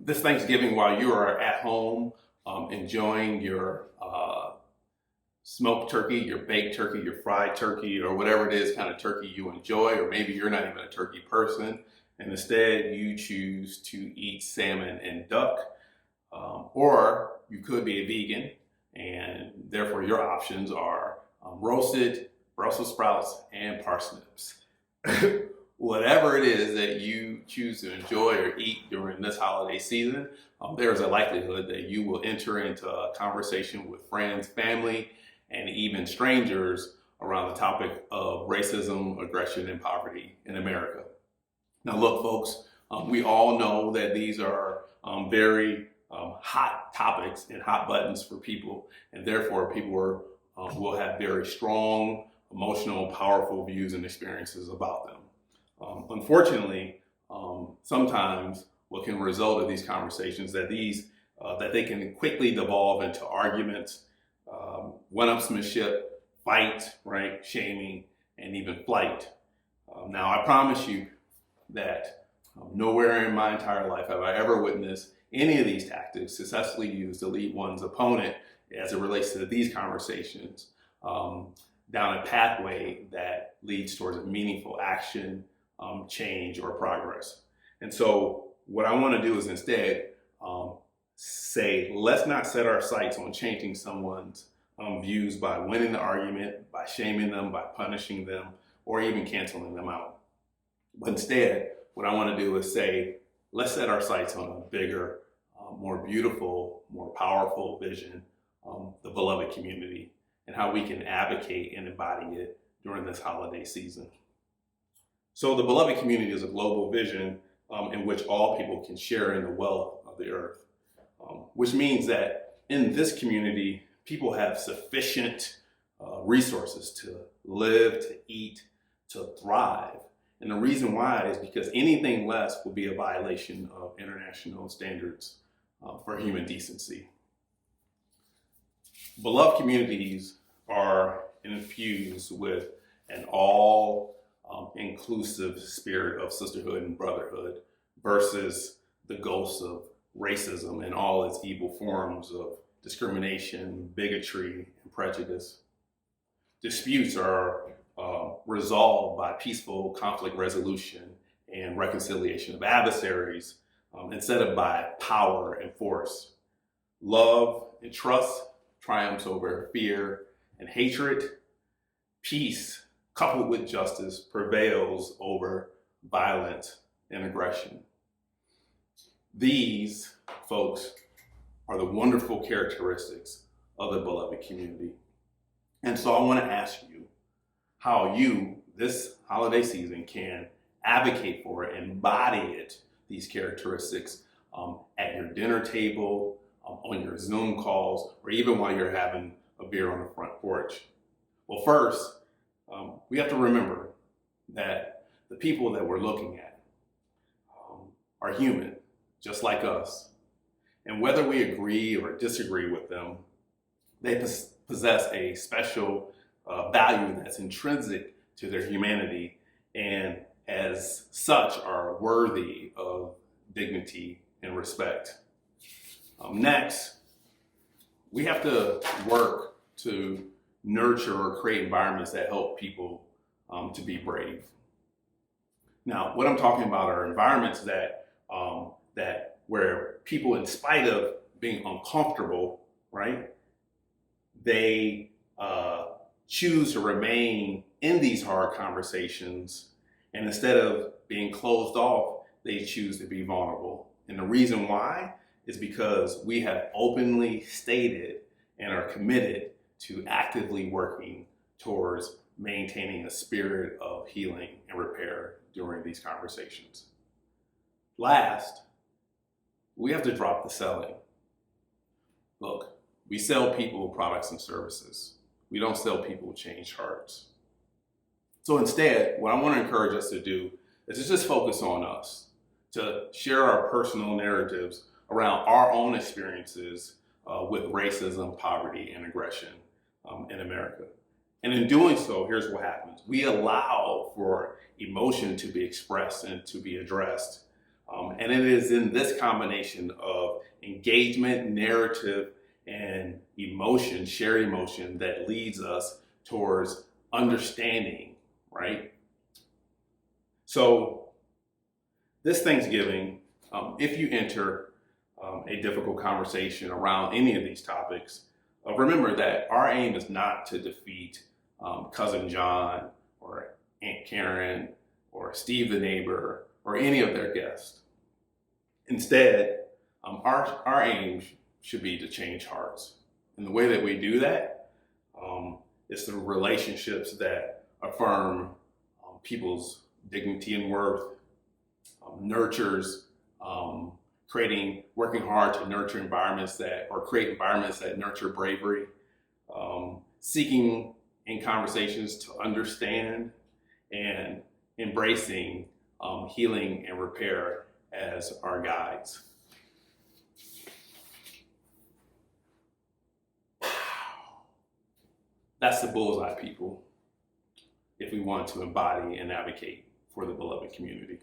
this Thanksgiving, while you are at home enjoying your smoked turkey, your baked turkey, your fried turkey, or whatever it is kind of turkey you enjoy, or maybe you're not even a turkey person, and instead you choose to eat salmon and duck, or you could be a vegan, and therefore your options are roasted Brussels sprouts and parsnips. Whatever it is that you choose to enjoy or eat during this holiday season, there's a likelihood that you will enter into a conversation with friends, family, and even strangers around the topic of racism, aggression, and poverty in America. Now, look, folks, we all know that these are very hot topics and hot buttons for people, and therefore people will have very strong, emotional, powerful views and experiences about them. Unfortunately, sometimes what can result of these conversations that they can quickly devolve into arguments, one-upsmanship, fight, right, shaming, and even flight. Now, I promise you that nowhere in my entire life have I ever witnessed any of these tactics successfully used to lead one's opponent as it relates to these conversations down a pathway that leads towards a meaningful action, change, or progress. And so what I want to do is instead say, let's not set our sights on changing someone's views by winning the argument, by shaming them, by punishing them, or even canceling them out. But instead, what I want to do is say, let's set our sights on a bigger, more beautiful, more powerful vision, the beloved community, and how we can advocate and embody it during this holiday season. So the beloved community is a global vision in which all people can share in the wealth of the earth, which means that in this community, people have sufficient resources to live, to eat, to thrive. And the reason why is because anything less will be a violation of international standards for human decency. Beloved communities are infused with an all-inclusive spirit of sisterhood and brotherhood versus the ghosts of racism and all its evil forms of discrimination, bigotry, and prejudice. Disputes are resolved by peaceful conflict resolution and reconciliation of adversaries instead of by power and force. Love and trust triumphs over fear and hatred. Peace, coupled with justice, prevails over violence and aggression. These, folks, are the wonderful characteristics of the beloved community. And so I want to ask you how you, this holiday season, can advocate for it, embody it, these characteristics at your dinner table, on your Zoom calls, or even while you're having a beer on the front porch. Well, first, we have to remember that the people that we're looking at are human, just like us. And whether we agree or disagree with them, they possess a special value that's intrinsic to their humanity, and as such are worthy of dignity and respect. Next, we have to work to nurture or create environments that help people to be brave. Now, what I'm talking about are environments that where people, in spite of being uncomfortable, right, they choose to remain in these hard conversations, and instead of being closed off, they choose to be vulnerable. And the reason why is because we have openly stated and are committed to actively working towards maintaining a spirit of healing and repair during these conversations. Last, we have to drop the selling. Look, we sell people products and services. We don't sell people changed hearts. So instead, what I want to encourage us to do is to just focus on us, to share our personal narratives around our own experiences with racism, poverty, and aggression in America. And in doing so, here's what happens. We allow for emotion to be expressed and to be addressed And it is in this combination of engagement, narrative, and emotion, shared emotion, that leads us towards understanding, right? So this Thanksgiving, if you enter a difficult conversation around any of these topics, remember that our aim is not to defeat Cousin John or Aunt Karen or Steve the neighbor or any of their guests. Instead, our aim should be to change hearts. And the way that we do that is through relationships that affirm people's dignity and worth, nurtures, working hard to nurture create environments that nurture bravery, seeking in conversations to understand, and embracing healing and repair as our guides. That's the bullseye, people, if we want to embody and advocate for the beloved community.